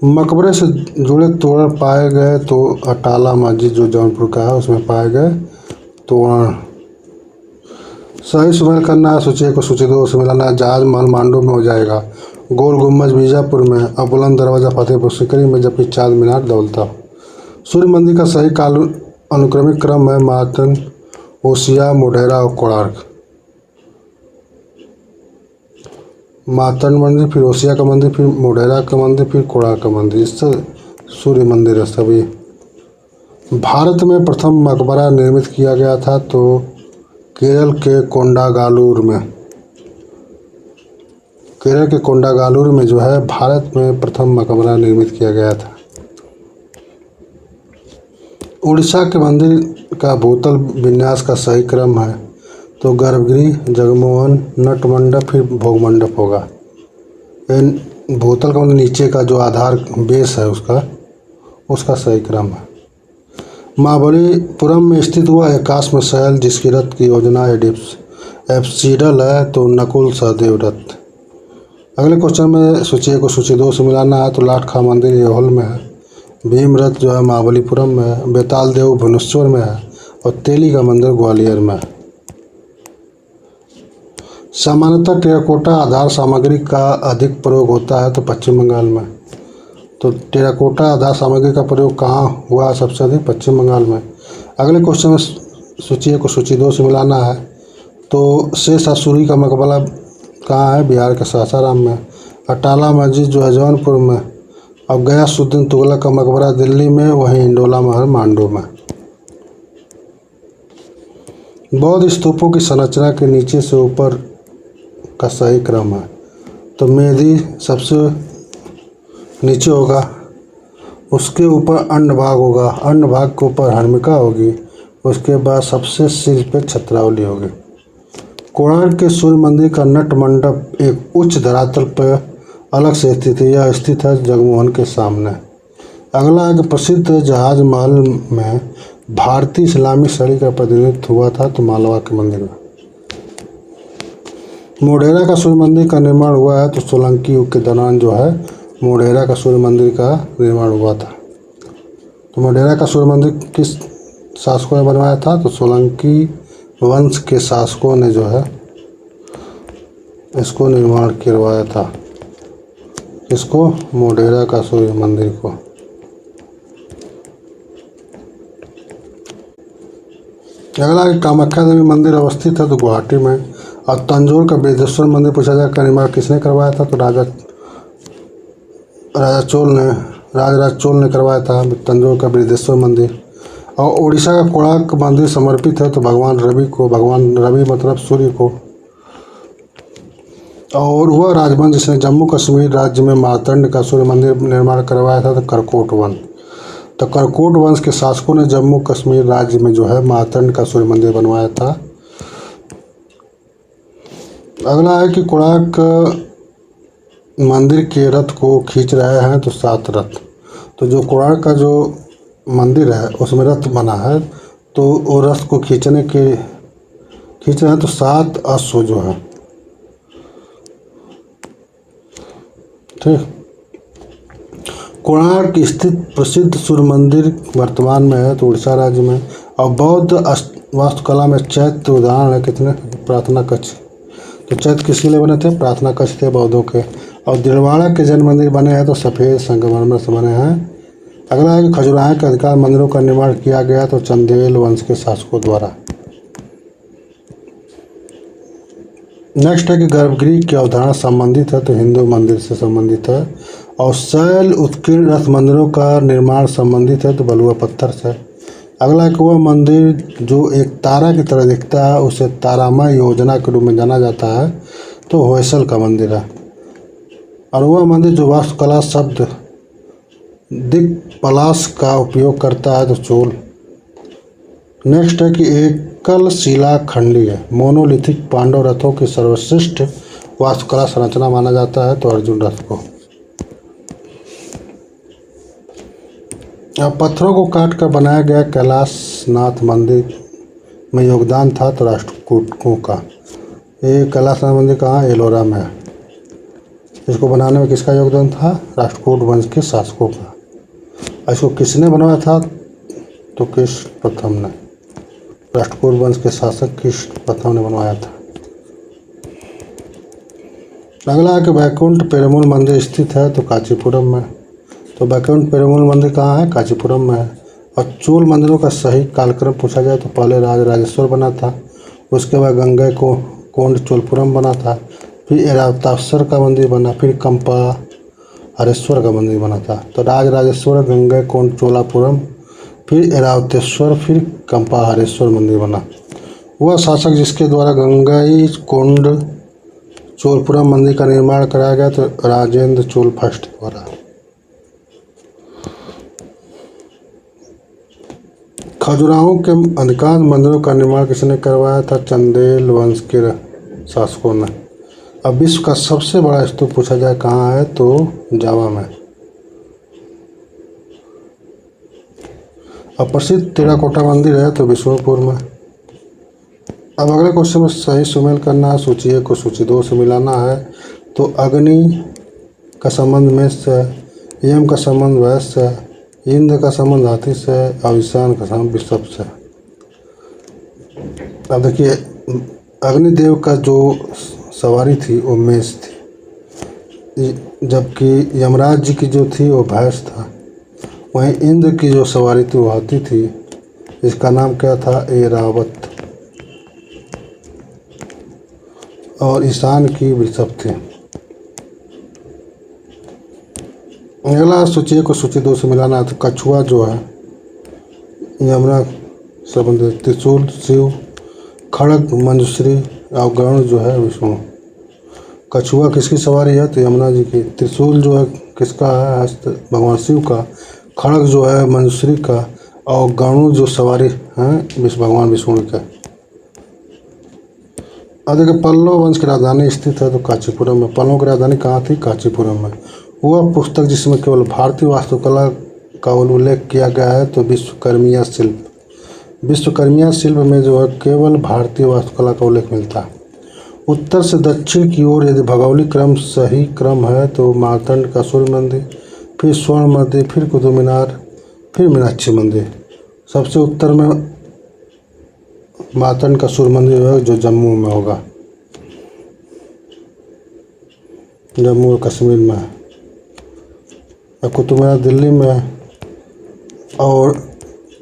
मकबरे से जुड़े तोरण पाए गए तो अटाला मस्जिद जो जौनपुर का है उसमें पाए गए तोरण। सही सुमेल करना है, सूची 1 को सूची 2 से मिलाना है। जहाज महल मांडू में हो जाएगा, गोल गुम्बज बीजापुर में, और बुलंद दरवाज़ा फतेहपुर सीकरी में, जबकि चांद मीनार दौलता। सूर्य मंदिर का सही काल अनुक्रमिक क्रम है मातन, ओसिया, मोढेरा और कोणार्क। मातन मंदिर, फिर ओसिया का मंदिर, फिर मोढेरा का मंदिर, फिर कोणार्क का मंदिर, इससे सूर्य मंदिर है सभी। भारत में प्रथम मकबरा निर्मित किया गया था तो केरल के कोंडागालूर में। केरल के कोंडागालूर में जो है भारत में प्रथम मकबरा निर्मित किया गया था। उड़ीसा के मंदिर का भूतल विन्यास का सही क्रम है तो गर्भगृह, जगमोहन, नटमंडप, फिर भोग मंडप होगा। भूतल का मतलब नीचे का जो आधार बेस है उसका सही क्रम है। महाबलीपुरम में स्थित हुआ एकाश में शैल जिसकी रथ की योजना एप्सिडल है तो नकुल सहदेव रथ। अगले क्वेश्चन में सूची 1 को सूची 2 से मिलाना है तो लाठखा मंदिर येहोल में है, भीम रथ जो है महाबलीपुरम में है, बेताल देव भुवनेश्वर में है, और तेली का मंदिर ग्वालियर में है। सामान्यतः टेराकोटा आधार सामग्री का अधिक प्रयोग होता है तो पश्चिम बंगाल में। तो टेराकोटा आधार सामग्री का प्रयोग कहाँ हुआ सबसे अधिक? पश्चिम बंगाल में। अगले क्वेश्चन में सूची 1 को सूची 2 से मिलाना है तो शेष आसुरी का मकबरा कहाँ है? बिहार के सासाराम में। अटाला मस्जिद जो है जौनपुर में, और गयासुद्दीन तुगलक का मकबरा दिल्ली में, वहीं इंडोला महल मांडू में। बौद्ध स्तूपों की संरचना के नीचे से ऊपर का सही क्रम है तो मेधी सबसे नीचे होगा, उसके ऊपर अन्न भाग होगा, अन्न भाग के ऊपर हर्मिका होगी, उसके बाद सबसे सिर पे छत्रावली होगी। कोणार्क के सूर्य मंदिर का नट मंडप एक उच्च धरातल पर अलग से स्थित है, यह स्थित है जगमोहन के सामने। अगला है कि प्रसिद्ध जहाज महल में भारतीय इस्लामी शैली का प्रतिनिधित्व हुआ था तो मालवा के मंदिर में। मोढेरा का सूर्य मंदिर का निर्माण हुआ है तो सोलंकी युग के दौरान जो है मोढेरा का सूर्य मंदिर का निर्माण हुआ था। तो मोढेरा का सूर्य मंदिर किस शासकों ने बनवाया था? तो सोलंकी वंश के शासकों ने जो है इसको निर्माण करवाया था। इसको मोढेरा का सूर्य मंदिर को। अगला कामाख्या देवी मंदिर अवस्थित है तो गुवाहाटी में। और तंजौर का बृहदेश्वर मंदिर पूछा जाए का निर्माण किसने करवाया था? तो राजा चोल ने करवाया था तंजौर का बृहदेश्वर मंदिर। और उड़ीसा का कोणार्क मंदिर समर्पित है तो भगवान रवि मतलब सूर्य को। और वह राजवंश जिसने जम्मू कश्मीर राज्य में मार्तंड का सूर्य मंदिर निर्माण करवाया था तो करकोट वंश। तो करकोट वंश के शासकों ने जम्मू कश्मीर राज्य में जो है मार्तंड का सूर्य मंदिर बनवाया था। अगला है कि कोणार्क मंदिर के रथ को खींच रहे हैं तो 7 रथ। तो जो कोणार्क का जो मंदिर है उसमें रथ बना है तो वो रथ को खींचने खींच रहे हैं तो 7 अश्व जो है, ठीक। कोणार्क स्थित प्रसिद्ध सूर्य मंदिर वर्तमान में है तो उड़ीसा राज्य में। और बौद्ध वास्तुकला में चैत्य उदाहरण है कितने, प्रार्थना कक्ष। तो चैत्य किसके लिए बने थे, प्रार्थना कक्ष थे बौद्धों के। और दिलवाड़ा के जैन मंदिर बने हैं तो सफ़ेद संगमरमर से बने हैं। अगला है कि खजुराहो के अधिकांश मंदिरों का निर्माण किया गया तो चंदेल वंश के शासकों द्वारा। नेक्स्ट है कि गर्भगृह की अवधारणा संबंधित है तो हिंदू मंदिर से संबंधित है। और शैल उत्कीर्ण रथ मंदिरों का निर्माण संबंधित है तो बलुआ पत्थर से। अगला कि वह मंदिर जो एक तारा की तरह दिखता है उसे तारामय योजना के रूप में जाना जाता है तो होयसल का मंदिर है। और वह मंदिर जो वास्तुकला शब्द दिक्पलाश का उपयोग करता है तो चोल। नेक्स्ट है कि एकल शिलाखंडी है मोनोलिथिक पांडव रथों की सर्वश्रेष्ठ वास्तुकला संरचना माना जाता है तो अर्जुन रथ को। अब पत्थरों को काट कर बनाया गया कैलाशनाथ मंदिर में योगदान था तो राष्ट्रकूटों का। ये कैलाशनाथ मंदिर कहाँ, एलोरा में है। इसको बनाने में किसका योगदान था, राष्ट्रकूट वंश के शासकों का। इसको किसने बनवाया था तो कृष्ण प्रथम ने, राष्ट्रकूट वंश के शासक कृष्ण प्रथम ने बनवाया था। अगला है कि वैकुंठ पेरुमल मंदिर स्थित है तो कांचीपुरम में। तो वैकुंठ पेरुमल मंदिर कहाँ है, कांचीपुरम में है। और चोल मंदिरों का सही कालक्रम पूछा जाए तो पहले राजराजेश्वर बना था, उसके बाद गंगा को कोंड चोलपुरम बना था, फिर ऐरावतेश्वर का मंदिर बना, फिर कंपा हरेश्वर का मंदिर बना था। तो राजराजेश्वर, गंगा कोंड चोलापुरम, फिर ऐरावतेश्वर, फिर कंपा हरेश्वर मंदिर बना। वह शासक जिसके द्वारा गंगाई कोंड चोलपुरम मंदिर का निर्माण कराया गया तो राजेंद्र चोल फर्स्ट द्वारा। खजुराहो के अधिकांश मंदिरों का निर्माण किसने करवाया था, चंदेल वंश के शासकों ने। अब विश्व का सबसे बड़ा स्तूप पूछा जाए कहाँ है तो जावा में। अब प्रसिद्ध टेराकोटा मंदिर है तो विष्णुपुर में। अब अगले क्वेश्चन में सही सुमेल करना है, सूची 1 को सूची 2 से मिलाना है। तो अग्नि का संबंध मेष से, यम का संबंध वैश्य से, इंद्र का संबंध हाथी से, और ईशान का संबंध वृषभ से। अब देखिए अग्निदेव का जो सवारी थी वो मेष थी, जबकि यमराज जी की जो थी वो भैंस था। वहीं इंद्र की जो सवारी थी वो हाथी थी, इसका नाम क्या था, ऐरावत। और ईशान की वृषभ थे। अगला सूची को सूची 2 से मिलाना है। तो कछुआ जो है यमुना संबंधित, त्रिशूल शिव, खड़ग मंजूश्री, और गरुड़ जो है विष्णु। कछुआ किसकी सवारी है तो यमुना जी की। त्रिशूल जो है किसका है, हस्त भगवान शिव का। खड़ग जो है मंजूश्री का, और गरुड़ जो सवारी है भगवान विष्णु का। अब देखिए पल्लव वंश की राजधानी स्थित है तो कांचीपुरम में। पल्लव की राजधानी कहाँ थी, कांचीपुरम में। वह पुस्तक जिसमें केवल भारतीय वास्तुकला का उल्लेख किया गया है तो विश्वकर्मिया शिल्प। विश्वकर्मिया शिल्प में जो है केवल भारतीय वास्तुकला का उल्लेख मिलता है। उत्तर से दक्षिण की ओर यदि भौगोलिक क्रम सही क्रम है तो मार्तंड का सूर्य मंदिर, फिर स्वर्ण मंदिर, फिर कुतुब मीनार, फिर मीनाक्षी मंदिर। सबसे उत्तर में मार्तंड का सूर्य मंदिर है जो जम्मू में होगा, जम्मू और कश्मीर में है। कुतुब मीनार दिल्ली में है। और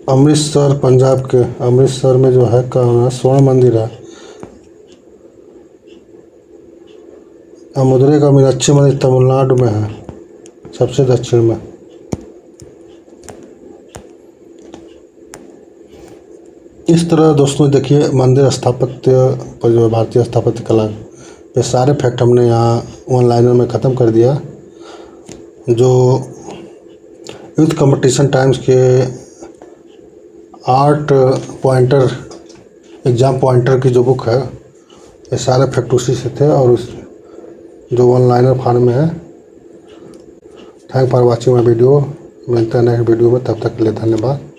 अमृतसर पंजाब के, अमृतसर में जो है का स्वर्ण मंदिर है। और मदुरई का मीनाक्षी मंदिर तमिलनाडु में है, सबसे दक्षिण में। इस तरह दोस्तों देखिए मंदिर स्थापत्य पर जो भारतीय स्थापत्य कला, ये सारे फैक्ट हमने यहाँ ऑनलाइनर में ख़त्म कर दिया। जो यूथ कंपटीशन टाइम्स के 8 पॉइंटर एग्ज़ाम पॉइंटर की जो बुक है, ये सारे फैक्ट उसी से थे और उस जो ऑनलाइनर फॉर्म में है। Thank for watching my video. मिलते हैं नेक्स्ट वीडियो में, तब तक के लिए धन्यवाद।